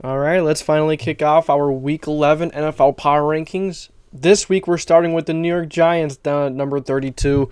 All right, let's finally kick off our Week 11 NFL Power Rankings. This week we're starting with the New York Giants down at number 32.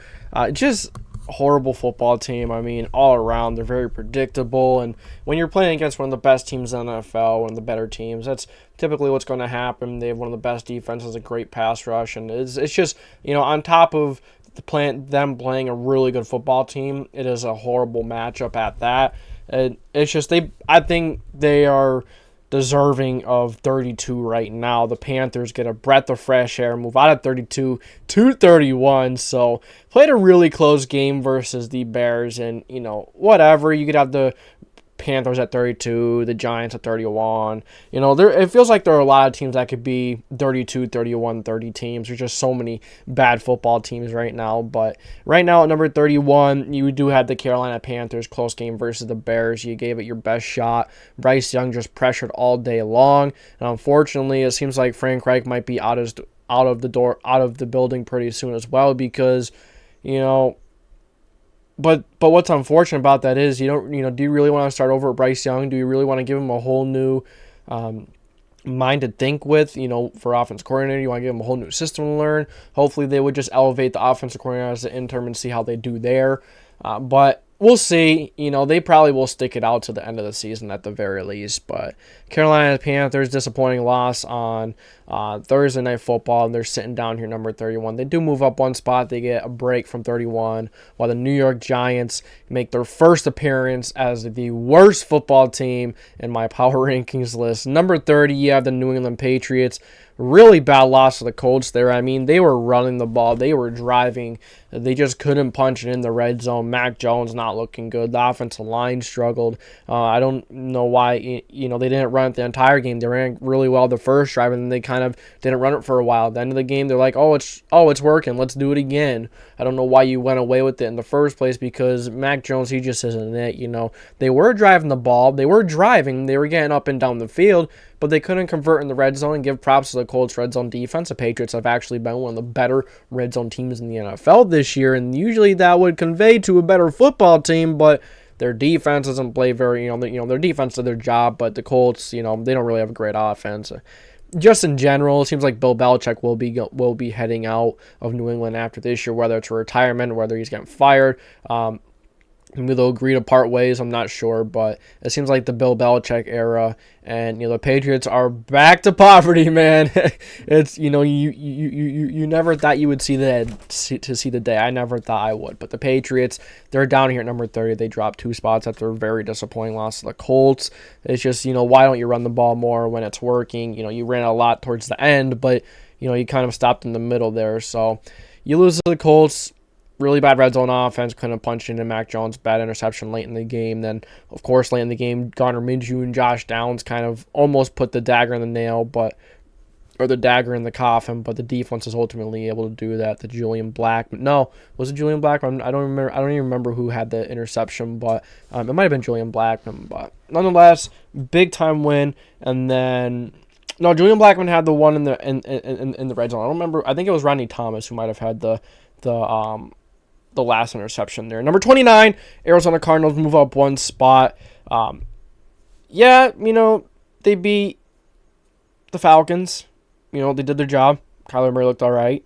Just horrible football team. I mean, all around, they're very predictable. And when you're playing against one of the best teams in the NFL, one of the better teams, that's typically what's going to happen. They have one of the best defenses, a great pass rush, and it's just, on top of them playing a really good football team, it is a horrible matchup at that. It's just I think they are deserving of 32 right now. The Panthers get a breath of fresh air, move out of 32 to 31. So played a really close game versus the Bears, and whatever, you could have the Panthers at 32, the Giants at 31. It feels like there are a lot of teams that could be 32, 31, 30 teams. There's just so many bad football teams right now. But right now at number 31, you do have the Carolina Panthers, close game versus the Bears. You gave it your best shot. Bryce Young just pressured all day long. And unfortunately, it seems like Frank Reich might be out of the building pretty soon as well, because, But what's unfortunate about that is do you really want to start over at Bryce Young? Do you really want to give him a whole new mind to think with, for offense coordinator? You want to give him a whole new system to learn? Hopefully they would just elevate the offensive coordinator as an interim and see how they do there. But we'll see. They probably will stick it out to the end of the season at the very least. But Carolina Panthers, disappointing loss on Thursday Night Football, and they're sitting down here number 31. They do move up one spot. They get a break from 31, while the New York Giants make their first appearance as the worst football team in my power rankings list. Number 30, you have the New England Patriots. Really bad loss to the Colts there. I mean, they were running the ball. They were driving. They just couldn't punch it in the red zone. Mac Jones not looking good. The offensive line struggled. I don't know why, they didn't run it the entire game. They ran really well the first drive, and then they kind of didn't run it for a while. At the end of the game, they're like, it's working. Let's do it again. I don't know why you went away with it in the first place, because Mac Jones, he just isn't it. They were driving the ball. They were driving. They were getting up and down the field, but they couldn't convert in the red zone. And give props to the Colts red zone defense. The Patriots have actually been one of the better red zone teams in the NFL this year, and usually that would convey to a better football team, but their defense doesn't play very, their defense did their job, but the Colts, they don't really have a great offense. Just in general, it seems like Bill Belichick will be heading out of New England after this year, whether it's a retirement or whether he's getting fired. Maybe they'll agree to part ways. I'm not sure, but it seems like the Bill Belichick era, and the Patriots are back to poverty, man. It's you never thought you would see the day. I never thought I would, but the Patriots, they're down here at number 30. They dropped 2 spots after a very disappointing loss to the Colts. It's just why don't you run the ball more when it's working? You ran a lot towards the end, but you kind of stopped in the middle there. So you lose to the Colts. Really bad red zone offense, couldn't punch into Mac Jones, bad interception late in the game. Then, of course, late in the game, Garner Minshew and Josh Downs kind of almost put the dagger in the nail, or the dagger in the coffin, but the defense is ultimately able to do that. The Julian Blackmon. No, was it Julian Blackmon? I don't remember. I don't even remember who had the interception, but it might have been Julian Blackmon. But nonetheless, big time win. And then Julian Blackmon had the one in the red zone. I don't remember. I think it was Rodney Thomas who might have had the last interception there. Number 29, Arizona Cardinals move up one spot. They beat the Falcons. They did their job. Kyler Murray looked all right.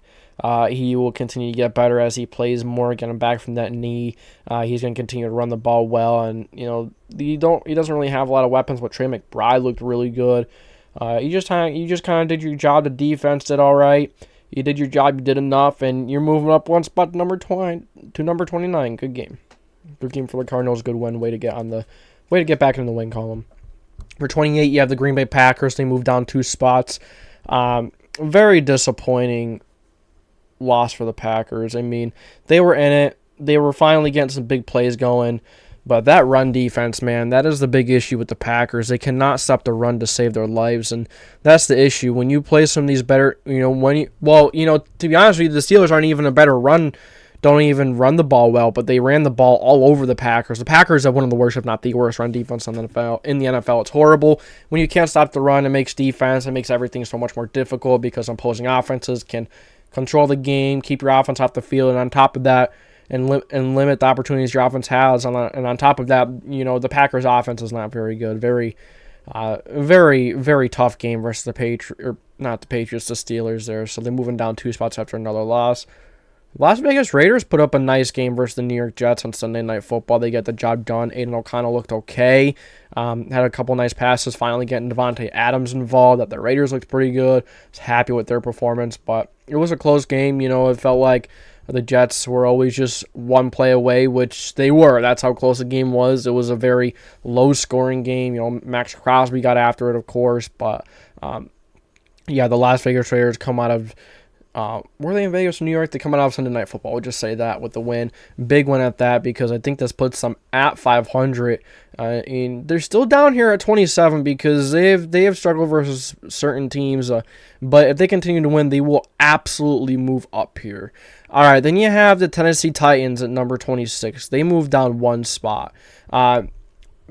He will continue to get better as he plays more, getting back from that knee. He's going to continue to run the ball well, and he doesn't really have a lot of weapons, but Trey McBride looked really good. You just kind of did your job. The defense did all right. You did your job. You did enough, and you're moving up one spot to number 29. Good game. Good game for the Cardinals. Good win. Way to get back in the win column. For 28, you have the Green Bay Packers. They moved down 2 spots. Very disappointing loss for the Packers. I mean, they were in it. They were finally getting some big plays going. But that run defense, man, that is the big issue with the Packers. They cannot stop the run to save their lives, and that's the issue. When you play some of these better, to be honest with you, the Steelers aren't even a better run, don't even run the ball well, but they ran the ball all over the Packers. The Packers have one of the worst, if not the worst, run defense in the NFL. It's horrible. When you can't stop the run, it makes everything so much more difficult, because opposing offenses can control the game, keep your offense off the field, and on top of that, and limit the opportunities your offense has. And on top of that, the Packers' offense is not very good. Very Very, very tough game versus the Patriots, or not the Patriots, the Steelers there. So they're moving down 2 spots after another loss. Las Vegas Raiders put up a nice game versus the New York Jets on Sunday Night Football. They get the job done. Aiden O'Connell looked okay. Had a couple nice passes, finally getting Devontae Adams involved. That the Raiders looked pretty good. Was happy with their performance, but it was a close game. It felt like the Jets were always just one play away, which they were. That's how close the game was. It was a very low-scoring game. Max Crosby got after it, of course, but the Las Vegas Raiders come out of were they in Vegas or New York? They come out of Sunday Night Football. We'll just say that with the win. Big win at that, because I think this puts them at 500. And they're still down here at 27 because they have struggled versus certain teams. But if they continue to win, they will absolutely move up here. All right, then you have the Tennessee Titans at number 26. They moved down 1 spot.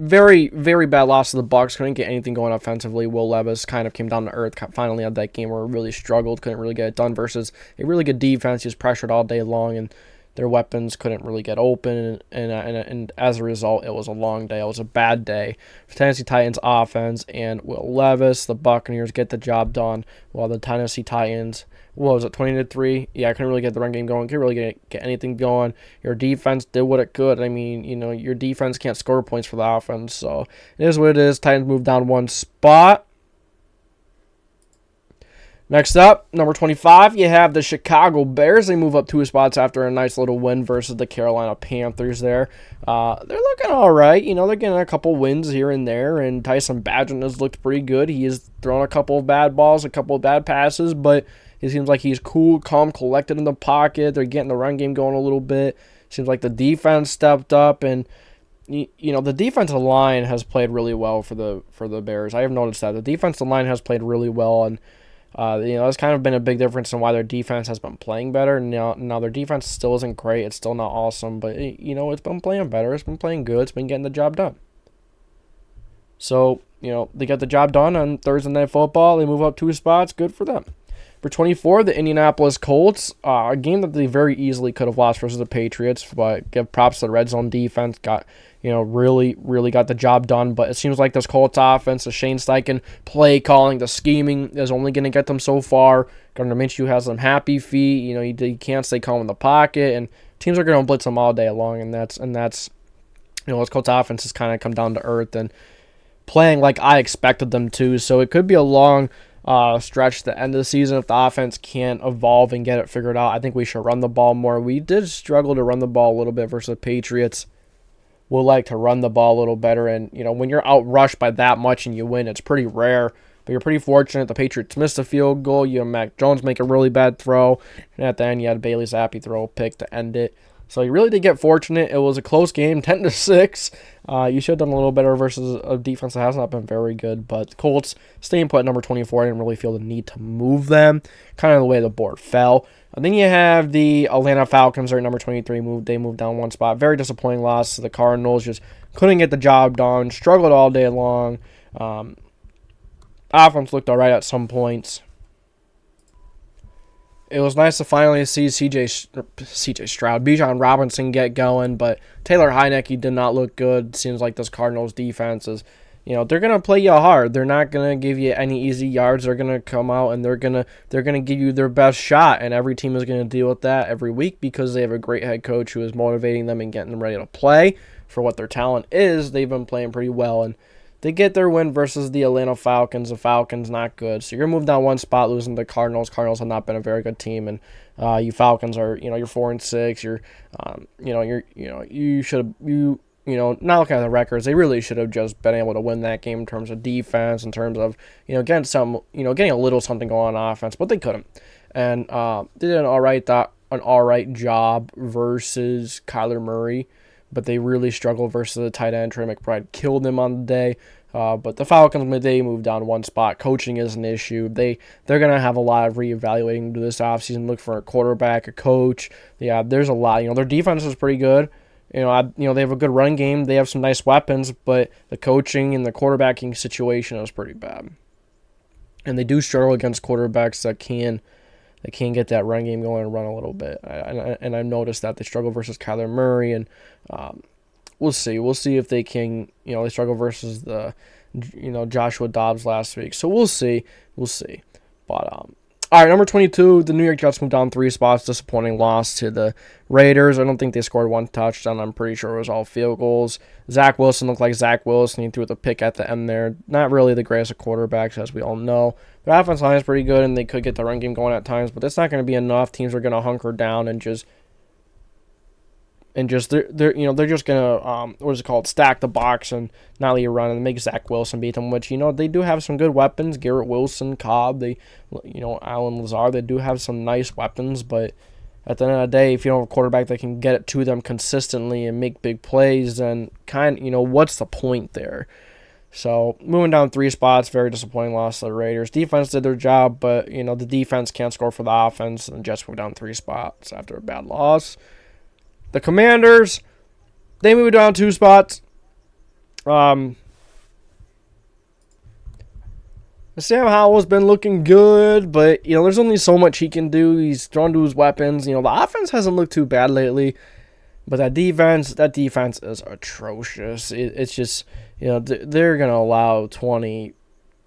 Very, very bad loss to the Bucs. Couldn't get anything going offensively. Will Levis kind of came down to earth. Finally had that game where he really struggled. Couldn't really get it done versus a really good defense. He was pressured all day long, and their weapons couldn't really get open. And as a result, it was a long day. It was a bad day for Tennessee Titans offense. And Will Levis, the Buccaneers, get the job done, while the Tennessee Titans, what was it, 20-3? Yeah, I couldn't really get the run game going. Couldn't really get anything going. Your defense did what it could. I mean, your defense can't score points for the offense, so it is what it is. Titans moved down 1 spot. Next up, number 25, you have the Chicago Bears. They move up 2 spots after a nice little win versus the Carolina Panthers there. They're looking all right. They're getting a couple wins here and there, and Tyson Bagent has looked pretty good. He has thrown a couple of bad balls, a couple of bad passes, but he seems like he's cool, calm, collected in the pocket. They're getting the run game going a little bit. Seems like the defense stepped up, and the defensive line has played really well for the Bears. I have noticed that the defensive line has played really well, and that's kind of been a big difference in why their defense has been playing better. Now their defense still isn't great. It's still not awesome, but it's been playing better. It's been playing good. It's been getting the job done. So they got the job done on Thursday Night Football. They move up 2 spots. Good for them. For 24, the Indianapolis Colts, a game that they very easily could have lost versus the Patriots, but give props to the red zone defense. Got really, really got the job done. But it seems like this Colts offense, the Shane Steichen play calling, the scheming is only going to get them so far. Gardner Minshew has some happy feet. He can't stay calm in the pocket, and teams are going to blitz him all day long. And that's this Colts offense has kind of come down to earth and playing like I expected them to. So it could be a long stretch the end of the season if the offense can't evolve and get it figured out. I think we should run the ball more. We did struggle to run the ball a little bit versus the Patriots. We'll like to run the ball a little better, and when you're outrushed by that much and you win, it's pretty rare, but you're pretty fortunate. The Patriots missed a field goal. You had Mac Jones make a really bad throw, and at the end you had Bailey Zappi throw a pick to end it. So you really did get fortunate. It was a close game, 10-6. You should have done a little better versus a defense that has not been very good. But the Colts staying put at number 24. I didn't really feel the need to move them. Kind of the way the board fell. And then you have the Atlanta Falcons are at number 23. They moved down 1 spot. Very disappointing loss to the Cardinals. Just couldn't get the job done. Struggled all day long. Offense looked all right at some points. It was nice to finally see CJ Stroud, Bijan Robinson get going, but Taylor Heinicke did not look good. Seems like this Cardinals defense is, they're gonna play you hard. They're not gonna give you any easy yards. They're gonna come out and they're gonna give you their best shot, and every team is gonna deal with that every week because they have a great head coach who is motivating them and getting them ready to play for what their talent is. They've been playing pretty well, and they get their win versus the Atlanta Falcons. The Falcons not good, so you're moved down 1 spot, losing to the Cardinals. Cardinals have not been a very good team, and you Falcons are, you're 4-6. You're, you should not looking at the records. They really should have just been able to win that game in terms of defense, in terms of getting getting a little something going on offense, but they couldn't, and they did an all right job versus Kyler Murray. But they really struggled versus the tight end. Trey McBride killed them on the day. But the Falcons, they moved down 1 spot. Coaching is an issue. They're going to have a lot of reevaluating to do this offseason. Look for a quarterback, a coach. Yeah, there's a lot. Their defense is pretty good. They have a good run game. They have some nice weapons, but the coaching and the quarterbacking situation is pretty bad. And they do struggle against quarterbacks that can get that run game going and run a little bit. And I've noticed that they struggle versus Kyler Murray, and we'll see. We'll see if they can, they struggle versus the Joshua Dobbs last week. So we'll see. But all right, number 22, the New York Jets moved down 3 spots. Disappointing loss to the Raiders. I don't think they scored 1 touchdown. I'm pretty sure it was all field goals. Zach Wilson looked like Zach Wilson. He threw the pick at the end there. Not really the greatest of quarterbacks, as we all know. Their offensive line is pretty good, and they could get the run game going at times, but that's not going to be enough. Teams are going to hunker down and just they're just gonna stack the box and not let you run and make Zach Wilson beat them. Which they do have some good weapons. Garrett Wilson, Cobb, Alan Lazard. They do have some nice weapons, but at the end of the day, if you don't have a quarterback that can get it to them consistently and make big plays, then what's the point there? So moving down 3 spots, very disappointing loss to the Raiders. Defense did their job, but the defense can't score for the offense, and the Jets moved down 3 spots after a bad loss. The Commanders, they moved down 2 spots. Sam Howell's been looking good, but there's only so much he can do. He's thrown to his weapons. The offense hasn't looked too bad lately, but that defense is atrocious. It's just they're gonna allow 20,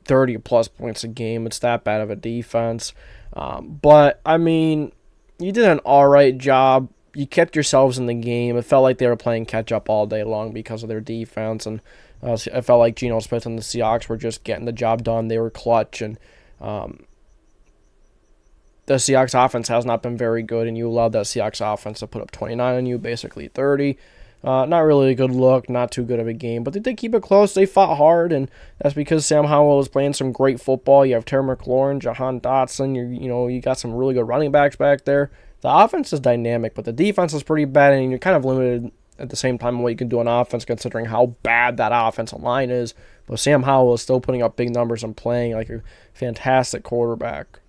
30 plus points a game. It's that bad of a defense. But I mean, you did an all right job. You kept yourselves in the game. It felt like they were playing catch-up all day long because of their defense, and it felt like Geno Smith and the Seahawks were just getting the job done. They were clutch, and the Seahawks offense has not been very good, and you allowed that Seahawks offense to put up 29 on you, basically 30. Not really a good look, not too good of a game, but they did keep it close. They fought hard, and that's because Sam Howell is playing some great football. You have Terry McLaurin, Jahan Dotson. You got some really good running backs back there. The offense is dynamic, but the defense is pretty bad, and you're kind of limited at the same time on what you can do on offense, considering how bad that offensive line is. But Sam Howell is still putting up big numbers and playing like a fantastic quarterback.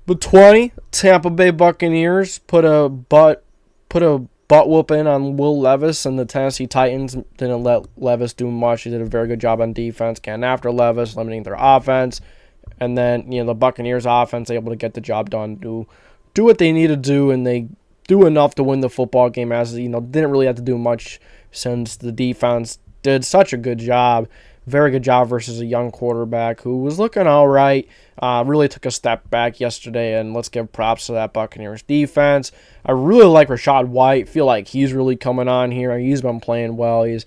But 20, Tampa Bay Buccaneers put a butt whooping on Will Levis, and the Tennessee Titans didn't let Levis do much. He did a very good job on defense, getting after Levis, limiting their offense. And then, the Buccaneers offense able to get the job done, do what they need to do, and they do enough to win the football game, as didn't really have to do much since the defense did such a good job. Very good job versus a young quarterback who was looking all right. Really took a step back yesterday, and let's give props to that Buccaneers defense. I really like Rachaad White. Feel like he's really coming on here. He's been playing well. He's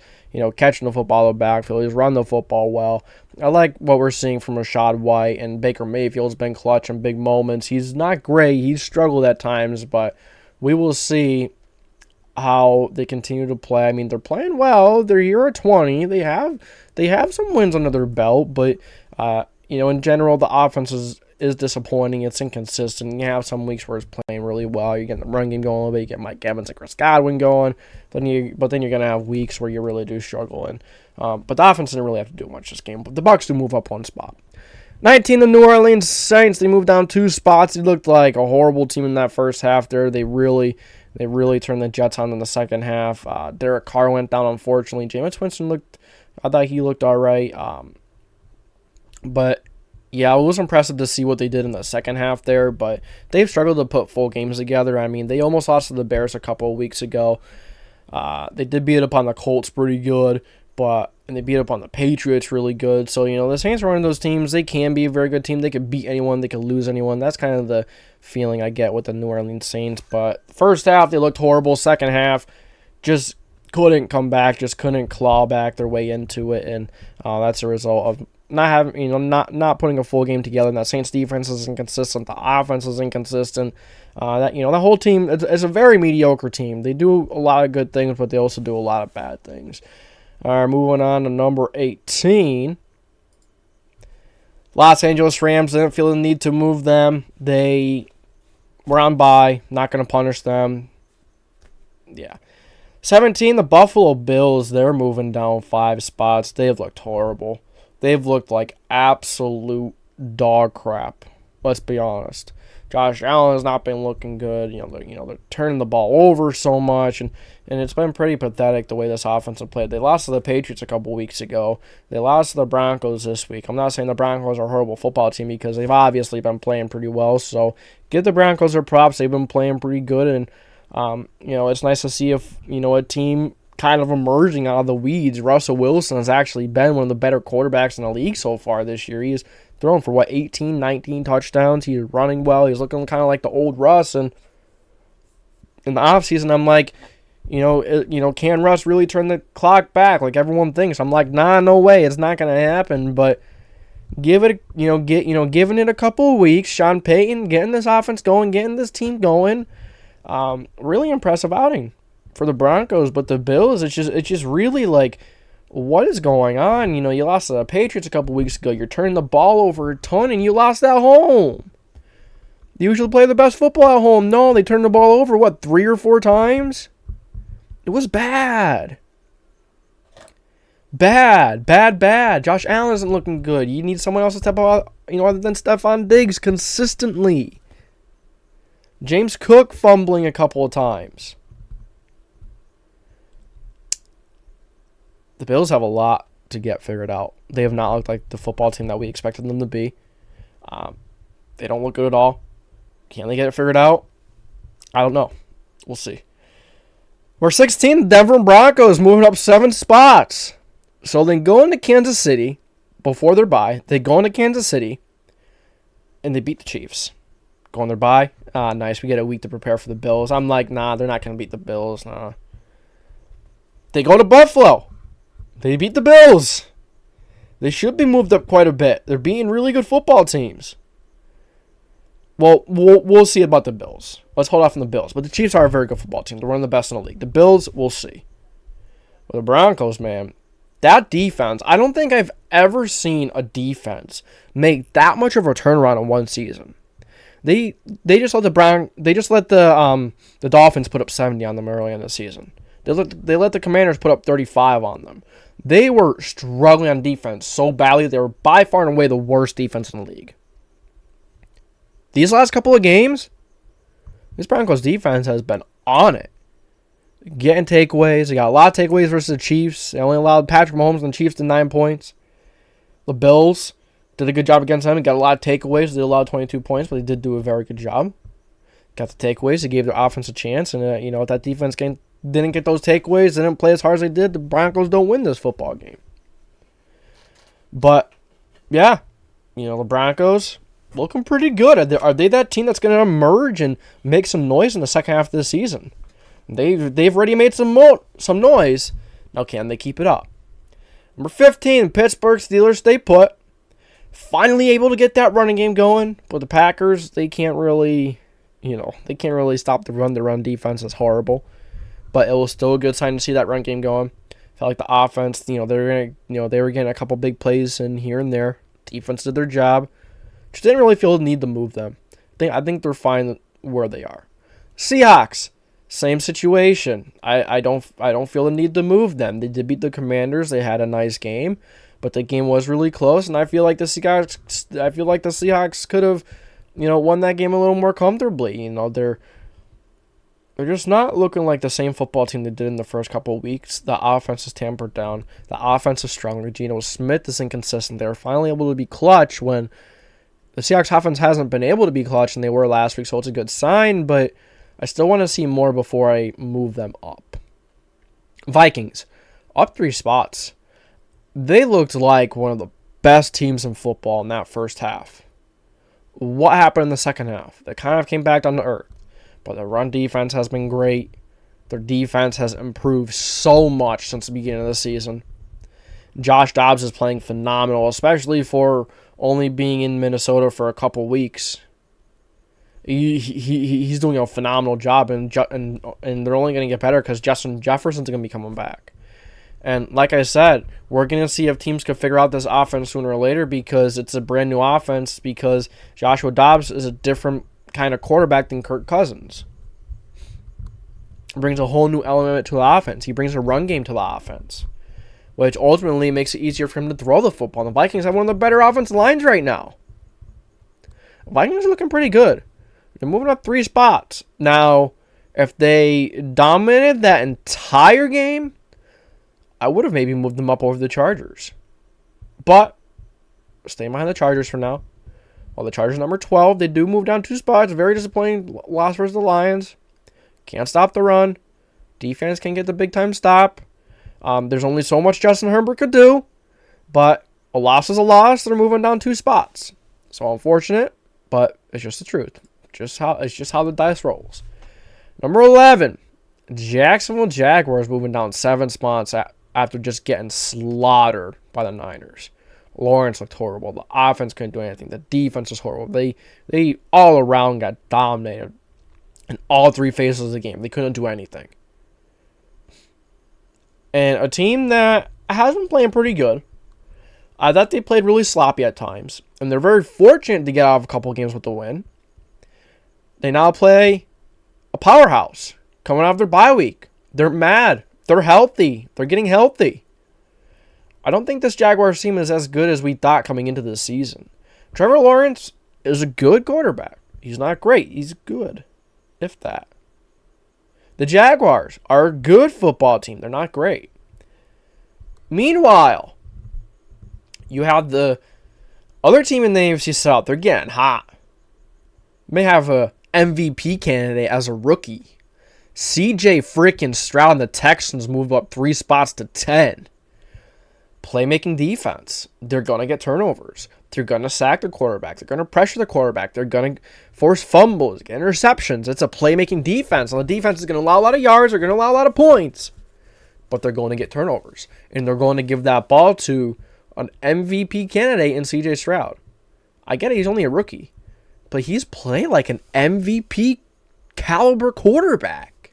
catching the football in the backfield. He's run the football well. I like what we're seeing from Rachaad White, and Baker Mayfield's been clutch in big moments. He's not great. He's struggled at times, but we will see how they continue to play. I mean, they're playing well. They're here at 20. They have some wins under their belt, but in general, the offense is disappointing. It's inconsistent. You have some weeks where it's playing really well. You're getting the run game going a little bit. You get Mike Evans and Chris Godwin going. But then you're gonna have weeks where you really do struggle. And but the offense didn't really have to do much this game. But the Bucs do move up 1 spot. 19, the New Orleans Saints. They moved down 2 spots. They looked like a horrible team in that first half. There, they really turned the Jets on in the second half. Derek Carr went down, unfortunately. Jameis Winston I thought he looked all right. But yeah, it was impressive to see what they did in the second half there, but they've struggled to put full games together. I mean, they almost lost to the Bears a couple of weeks ago. They did beat up on the Colts pretty good, and they beat up on the Patriots really good. So, the Saints are one of those teams. They can be a very good team. They could beat anyone. They could lose anyone. That's kind of the feeling I get with the New Orleans Saints. But first half, they looked horrible. Second half, just couldn't come back, just couldn't claw back their way into it, and that's a result of not having, not putting a full game together. And that Saints defense is inconsistent. The offense is inconsistent. The whole team is a very mediocre team. They do a lot of good things, but they also do a lot of bad things. All right, moving on to number 18. Los Angeles Rams didn't feel the need to move them. They were on bye. Not going to punish them. Yeah. 17, the Buffalo Bills. They're moving down 5 spots. They've looked horrible. They've looked like absolute dog crap. Let's be honest. Josh Allen has not been looking good. They're turning the ball over so much, and it's been pretty pathetic the way this offense has played. They lost to the Patriots a couple weeks ago. They lost to the Broncos this week. I'm not saying the Broncos are a horrible football team because they've obviously been playing pretty well. So give the Broncos their props. They've been playing pretty good, and it's nice to see if a team kind of emerging out of the weeds. Russell Wilson has actually been one of the better quarterbacks in the league so far this year. He's thrown for, 18, 19 touchdowns. He's running well. He's looking kind of like the old Russ. And in the offseason, I'm like, can Russ really turn the clock back like everyone thinks? I'm like, nah, no way. It's not going to happen. But giving it a couple of weeks, Sean Payton getting this offense going, getting this team going. Really impressive outing for the Broncos. But the Bills, it's just really like, what is going on? You lost to the Patriots a couple weeks ago. You're turning the ball over a ton, and you lost at home. They usually play the best football at home. No, they turned the ball over, 3 or 4 times? It was bad. Bad. Josh Allen isn't looking good. You need someone else to step out, other than Stephon Diggs consistently. James Cook fumbling a couple of times. The Bills have a lot to get figured out. They have not looked like the football team that we expected them to be. They don't look good at all. Can they get it figured out? I don't know. We'll see. We're 16. The Denver Broncos moving up 7 spots. So they go into Kansas City before their bye. They go into Kansas City, and they beat the Chiefs. Go on their bye. Nice. We get a week to prepare for the Bills. I'm like, nah, they're not going to beat the Bills. Nah. They go to Buffalo. They beat the Bills. They should be moved up quite a bit. They're beating really good football teams. Well, we'll see about the Bills. Let's hold off on the Bills. But the Chiefs are a very good football team. They're one of the best in the league. The Bills, we'll see. But the Broncos, man, that defense, I don't think I've ever seen a defense make that much of a turnaround in one season. They just let the Dolphins put up 70 on them early in the season. They let the Commanders put up 35 on them. They were struggling on defense so badly. They were by far and away the worst defense in the league. These last couple of games, this Broncos defense has been on it. Getting takeaways. They got a lot of takeaways versus the Chiefs. They only allowed Patrick Mahomes and the Chiefs to 9 points. The Bills did a good job against them. They got a lot of takeaways. They allowed 22 points, but they did do a very good job. Got the takeaways. They gave their offense a chance. And, if that defense didn't get those takeaways, didn't play as hard as they did, the Broncos don't win this football game. But, yeah, the Broncos looking pretty good. Are they that team that's going to emerge and make some noise in the second half of the season? They've already made some noise. Now, can they keep it up? Number 15, Pittsburgh Steelers stay put. Finally able to get that running game going. But the Packers, they can't really stop the run. The run defense is horrible. But it was still a good sign to see that run game going. Felt like the offense, they were getting a couple big plays in here and there. Defense did their job. Just didn't really feel the need to move them. I think they're fine where they are. Seahawks, same situation. I don't feel the need to move them. They did beat the Commanders. They had a nice game, but the game was really close, and I feel like the Seahawks could have, won that game a little more comfortably. They're just not looking like the same football team they did in the first couple of weeks. The offense is tampered down. The offense is stronger. Geno Smith is inconsistent. They were finally able to be clutch when the Seahawks offense hasn't been able to be clutch, and they were last week, so it's a good sign, but I still want to see more before I move them up. Vikings, up 3 spots. They looked like one of the best teams in football in that first half. What happened in the second half? They kind of came back down to earth, but their run defense has been great. Their defense has improved so much since the beginning of the season. Josh Dobbs is playing phenomenal, especially for only being in Minnesota for a couple weeks. He's doing a phenomenal job, and they're only going to get better because Justin Jefferson's going to be coming back. And like I said, we're going to see if teams can figure out this offense sooner or later because it's a brand new offense, because Joshua Dobbs is a different kind of quarterback than Kirk Cousins. He brings a whole new element to the offense. He brings a run game to the offense, which ultimately makes it easier for him to throw the football. And the Vikings have one of the better offensive lines right now. The Vikings are looking pretty good. They're moving up 3 spots. Now, if they dominated that entire game, I would have maybe moved them up over the Chargers. But, staying behind the Chargers for now. While the Chargers number 12, they do move down 2 spots. Very disappointing loss versus the Lions. Can't stop the run. Defense can get the big time stop. There's only so much Justin Herbert could do, but a loss is a loss. They're moving down 2 spots. So unfortunate, but it's just the truth. It's just how the dice rolls. Number 11, Jacksonville Jaguars moving down 7 spots after just getting slaughtered by the Niners. Lawrence looked horrible. The offense couldn't do anything. The defense was horrible. They all around got dominated in all 3 phases of the game. They couldn't do anything. And a team that has been playing pretty good. I thought they played really sloppy at times. And they're very fortunate to get out of a couple games with a win. They now play a powerhouse coming out of their bye week. They're mad. They're healthy. They're getting healthy. I don't think this Jaguars team is as good as we thought coming into this season. Trevor Lawrence is a good quarterback. He's not great. He's good, if that. The Jaguars are a good football team. They're not great. Meanwhile, you have the other team in the AFC South. They're getting hot. May have a MVP candidate as a rookie. CJ freaking Stroud and the Texans moved up 3 spots to 10. Playmaking defense. They're going to get turnovers. They're going to sack the quarterback. They're going to pressure the quarterback. They're going to force fumbles, get interceptions. It's a playmaking defense. And the defense is going to allow a lot of yards. They're going to allow a lot of points. But they're going to get turnovers. And they're going to give that ball to an MVP candidate in CJ Stroud. I get it. He's only a rookie. But he's playing like an MVP caliber quarterback.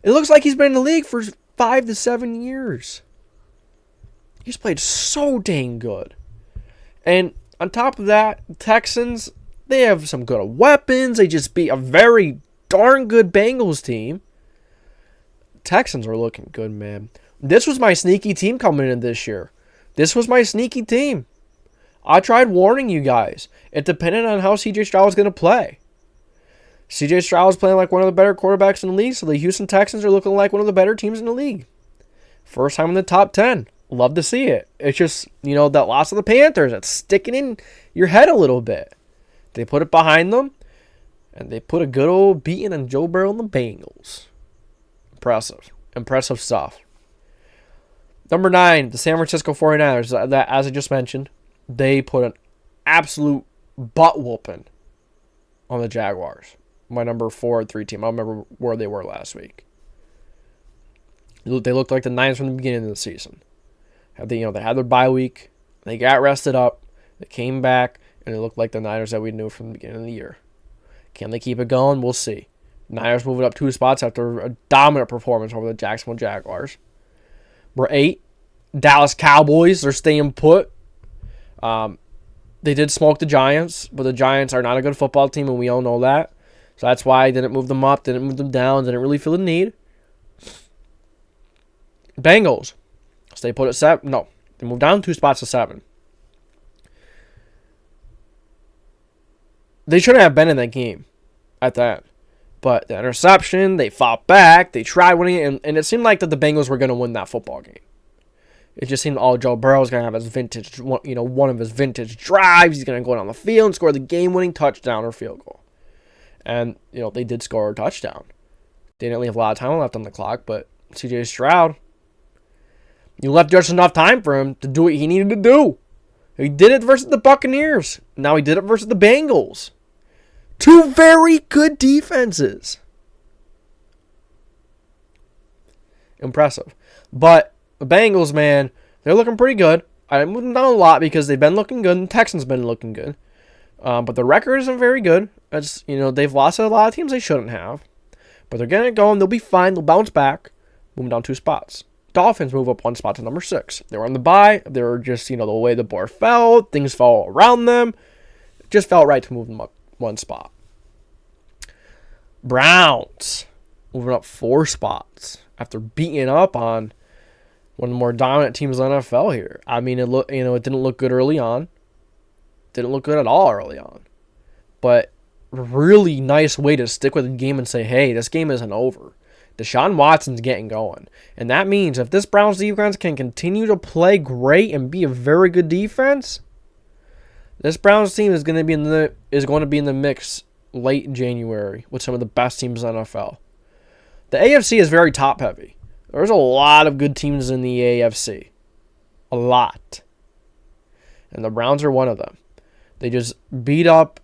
It looks like he's been in the league for 5 to 7 years. He's played so dang good. And on top of that, Texans, they have some good weapons. They just beat a very darn good Bengals team. Texans are looking good, man. This was my sneaky team coming in this year. This was my sneaky team. I tried warning you guys. It depended on how CJ Stroud was going to play. CJ Stroud was playing like one of the better quarterbacks in the league, so the Houston Texans are looking like one of the better teams in the league. First time in the top 10. Love to see it. It's just, that loss of the Panthers, it's sticking in your head a little bit. They put it behind them, and they put a good old beating on Joe Burrow and the Bengals. Impressive stuff. Number 9, the San Francisco 49ers. That, as I just mentioned, they put an absolute butt whooping on the Jaguars. My number 4 and 3 team. I don't remember where they were last week. They looked like the Niners from the beginning of the season. They had their bye week. They got rested up. They came back, and it looked like the Niners that we knew from the beginning of the year. Can they keep it going? We'll see. Niners moving up 2 spots after a dominant performance over the Jacksonville Jaguars. We're 8. Dallas Cowboys, they're staying put. They did smoke the Giants, but the Giants are not a good football team, and we all know that. So that's why I didn't move them up, didn't move them down, didn't really feel the need. Bengals, stay put at 7. No, they moved down 2 spots to 7. They shouldn't have been in that game at the end. But the interception, they fought back, they tried winning it, and it seemed like that the Bengals were going to win that football game. It just seemed Joe Burrow was going to have his vintage, one of his vintage drives. He's going to go down the field and score the game-winning touchdown or field goal. And, they did score a touchdown. They didn't leave a lot of time left on the clock, but CJ Stroud, you left just enough time for him to do what he needed to do. He did it versus the Buccaneers. Now he did it versus the Bengals. 2 very good defenses. Impressive. But the Bengals, man, they're looking pretty good. I moved them down a lot because they've been looking good, and the Texans been looking good. But the record isn't very good. It's, they've lost to a lot of teams they shouldn't have. But they're getting it going. They'll be fine. They'll bounce back. Move them down 2 spots. Dolphins move up 1 spot to number 6. They were on the bye. They were just, the way the board fell. Things fell around them. It just felt right to move them up 1 spot. Browns moving up 4 spots after beating up on one of the more dominant teams in the NFL here. I mean, it didn't look good early on. Didn't look good at all early on. But really nice way to stick with the game and say, hey, this game isn't over. Deshaun Watson's getting going. And that means if this Browns defense can continue to play great and be a very good defense, this Browns team is going to be in the mix late in January with some of the best teams in the NFL. The AFC is very top heavy. There's a lot of good teams in the AFC. A lot. And the Browns are one of them. They just beat up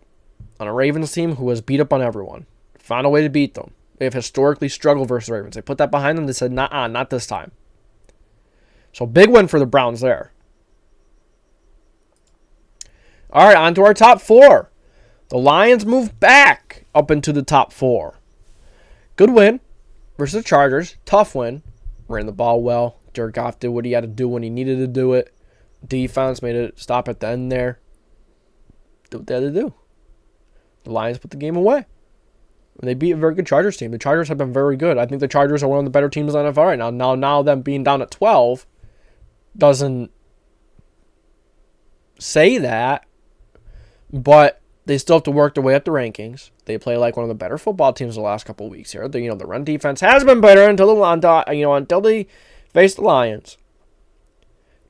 on a Ravens team who has beat up on everyone. Found a way to beat them. They have historically struggled versus the Ravens. They put that behind them. They said, nah, not this time. So big win for the Browns there. All right, on to our top 4. The Lions move back up into the top 4. Good win versus the Chargers. Tough win. Ran the ball well. Jared Goff did what he had to do when he needed to do it. Defense made it stop at the end there. Did what they had to do. The Lions put the game away. And they beat a very good Chargers team. The Chargers have been very good. I think the Chargers are one of the better teams in the NFL right now. Now them being down at 12 doesn't say that, but they still have to work their way up the rankings. They play like one of the better football teams the last couple of weeks here. The run defense has been better until they face the Lions.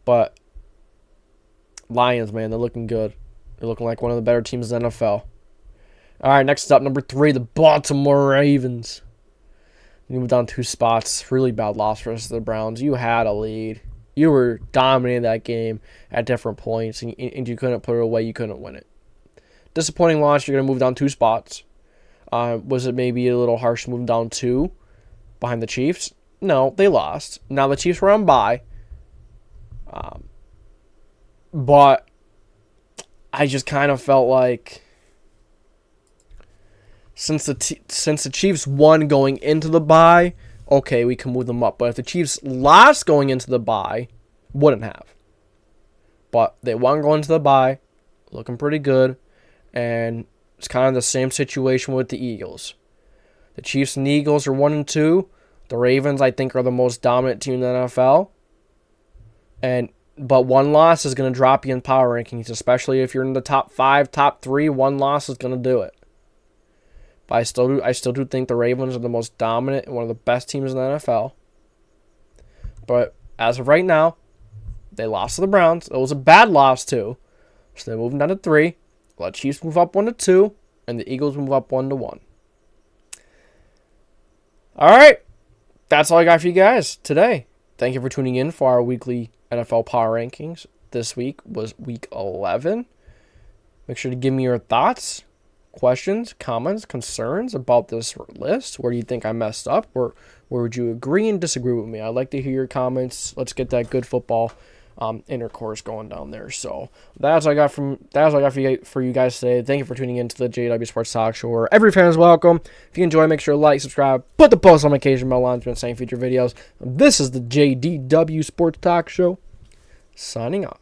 But Lions, man, they're looking good. They're looking like one of the better teams in the NFL. All right, next up, number 3, the Baltimore Ravens. You moved down 2 spots. Really bad loss versus the Browns. You had a lead. You were dominating that game at different points, and you couldn't put it away. You couldn't win it. Disappointing loss. You're going to move down 2 spots. Was it maybe a little harsh moving down 2 behind the Chiefs? No, they lost. Now the Chiefs were on bye. But I just kind of felt like since the Chiefs won going into the bye, okay, we can move them up. But if the Chiefs lost going into the bye, wouldn't have. But they won going into the bye, looking pretty good. And it's kind of the same situation with the Eagles. The Chiefs and the Eagles are 1-2. The Ravens, I think, are the most dominant team in the NFL. But one loss is going to drop you in power rankings, especially if you're in the top 5, top 3. One loss is going to do it. But I still do think the Ravens are the most dominant and one of the best teams in the NFL. But as of right now, they lost to the Browns. It was a bad loss too. So they're moving down to 3. Let Chiefs move up 1-2, and the Eagles move up 1-1. All right, that's all I got for you guys today. Thank you for tuning in for our weekly NFL Power Rankings. This week was Week 11. Make sure to give me your thoughts, questions, comments, concerns about this list. Where do you think I messed up? Where would you agree and disagree with me? I'd like to hear your comments. Let's get that good football intercourse going down there. So that's all I got for you guys today. Thank you for tuning in to the JDW Sports Talk Show, where every fan is welcome. If you enjoy, make sure to like, subscribe, put the post notification bell on to insane future videos. This is the JDW Sports Talk Show, signing off.